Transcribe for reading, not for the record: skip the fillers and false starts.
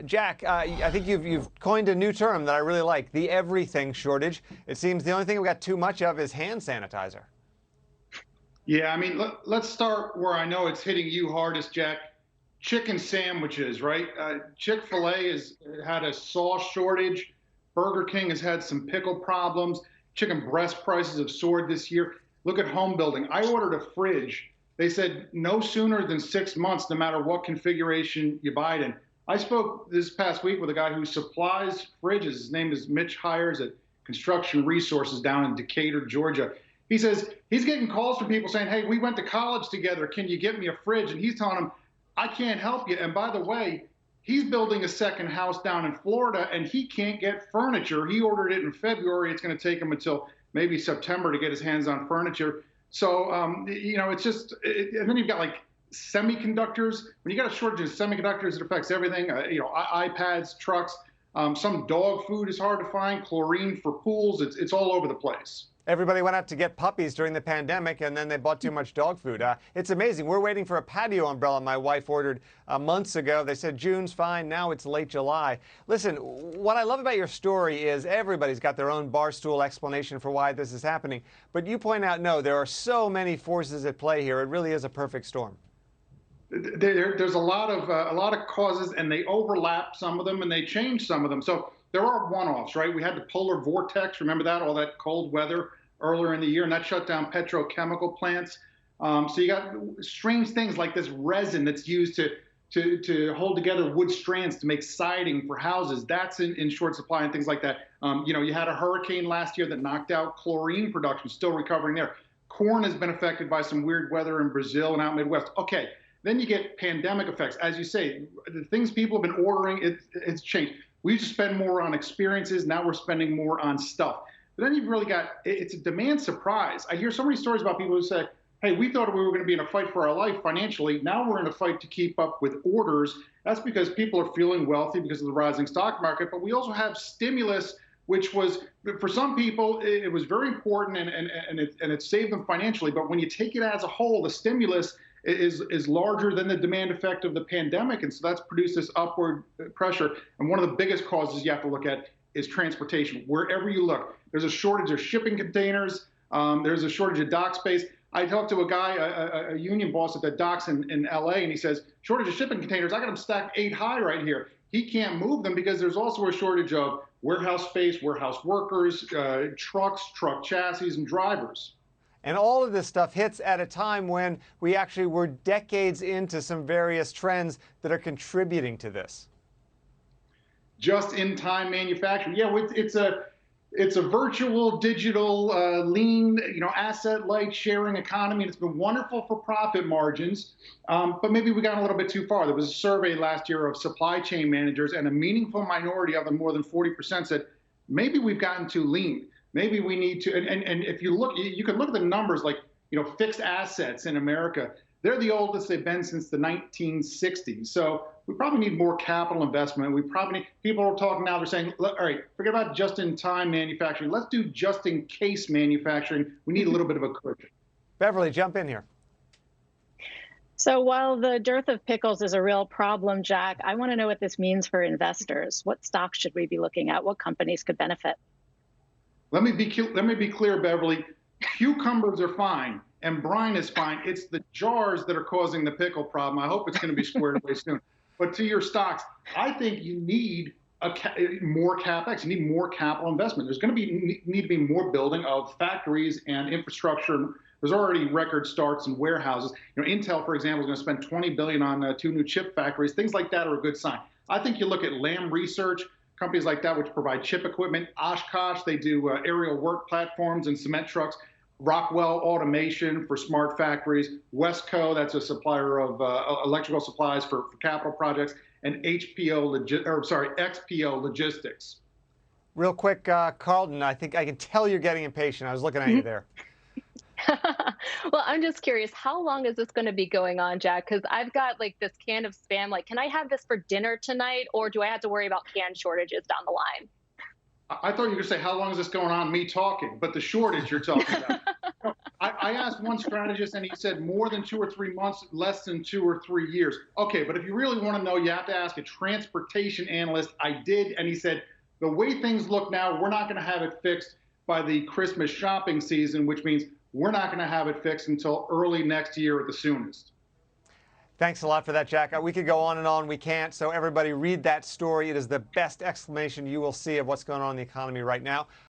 Jack, I think you've coined a new term that I really like, the everything shortage. It seems the only thing we got too much of is hand sanitizer. Yeah, I mean, let's start where I know it's hitting you hardest, Jack. Chicken sandwiches, right? Chick-fil-A has had a sauce shortage. Burger King has had some pickle problems. Chicken breast prices have soared this year. Look at home building. I ordered a fridge. They said no sooner than 6 months, no matter what configuration you buy it in. I spoke this past week with a guy who supplies fridges. His name is Mitch Hires at Construction Resources down in Decatur, Georgia. He says he's getting calls from people saying, hey, we went to college together. Can you get me a fridge? And he's telling them, I can't help you. And by the way, he's building a second house down in Florida and he can't get furniture. He ordered it in February. It's going to take him until maybe September to get his hands on furniture. So, it's just, and then you've got like semiconductors. When you got a shortage of semiconductors, it affects everything, iPads, trucks. Some dog food is hard to find, chlorine for pools. It's all over the place. Everybody went out to get puppies during the pandemic, and then they bought too much dog food. It's amazing. We're waiting for a patio umbrella my wife ordered months ago. They said June's fine. Now it's late July. Listen, what I love about your story is everybody's got their own barstool explanation for why this is happening. But you point out, no, there are so many forces at play here. It really is a perfect storm. There's a lot of causes, and they overlap some of them, and they change some of them. So there are one-offs, right? We had the polar vortex. Remember that? All that cold weather earlier in the year, and that shut down petrochemical plants. So you got strange things like this resin that's used to hold together wood strands to make siding for houses. That's in short supply and things like that. You had a hurricane last year that knocked out chlorine production, still recovering there. Corn has been affected by some weird weather in Brazil and out Midwest. Okay, then you get pandemic effects. As you say, the things people have been ordering, it's changed. We used to spend more on experiences. Now we're spending more on stuff. But then you've really got, it's a demand surprise. I hear so many stories about people who say, hey, we thought we were going to be in a fight for our life financially. Now we're in a fight to keep up with orders. That's because people are feeling wealthy because of the rising stock market. But we also have stimulus, which was, for some people, it was very important and it saved them financially. But when you take it as a whole, the stimulus is larger than the demand effect of the pandemic. And so that's produced this upward pressure. And one of the biggest causes you have to look at is transportation. Wherever you look, there's a shortage of shipping containers. There's a shortage of dock space. I talked to a guy, a union boss at the docks in LA, and he says, shortage of shipping containers, I got them stacked 8 high right here. He can't move them because there's also a shortage of warehouse space, warehouse workers, trucks, truck chassis, and drivers. And all of this stuff hits at a time when we actually were decades into some various trends that are contributing to this. Just-in-time manufacturing. Yeah, it's a virtual, digital, lean, asset-light sharing economy. And it's been wonderful for profit margins, but maybe we got a little bit too far. There was a survey last year of supply chain managers, and a meaningful minority of them, more than 40%, said maybe we've gotten too lean. Maybe we need to. And if you look, you can look at the numbers, like fixed assets in America. They're the oldest they've been since the 1960s. So we probably need more capital investment. We probably need, people are talking now, they're saying, all right, forget about just-in-time manufacturing. Let's do just-in-case manufacturing. We need a little bit of a cushion. Beverly, jump in here. So while the dearth of pickles is a real problem, Jack, I want to know what this means for investors. What stocks should we be looking at? What companies could benefit? Let me be clear, Beverly. Cucumbers are fine, and brine is fine. It's the jars that are causing the pickle problem. I hope it's going to be squared away soon. But to your stocks, I think you need more CapEx. You need more capital investment. There's going to need to be more building of factories and infrastructure. There's already record starts in warehouses. Intel, for example, is going to spend $20 billion on 2 new chip factories. Things like that are a good sign. I think you look at Lam Research, companies like that which provide chip equipment. Oshkosh, they do aerial work platforms and cement trucks. Rockwell Automation for smart factories. Wesco, that's a supplier of electrical supplies for capital projects. And XPO Logistics. Real quick, Carlton, I think I can tell you're getting impatient. I was looking at you there. Well, I'm just curious, how long is this going to be going on, Jack? Because I've got like this can of Spam. Like, can I have this for dinner tonight, or do I have to worry about can shortages down the line? I thought you were going to say, how long is this going on, me talking? But the shortage you're talking about. I I asked one strategist and he said more than 2 or 3 months, less than 2 or 3 years. Okay, but if you really want to know, you have to ask a transportation analyst. I did, and he said, the way things look now, we're not going to have it fixed by the Christmas shopping season, which means we're not going to have it fixed until early next year at the soonest. Thanks a lot for that, Jack. We could go on and on. We can't. So everybody read that story. It is the best explanation you will see of what's going on in the economy right now.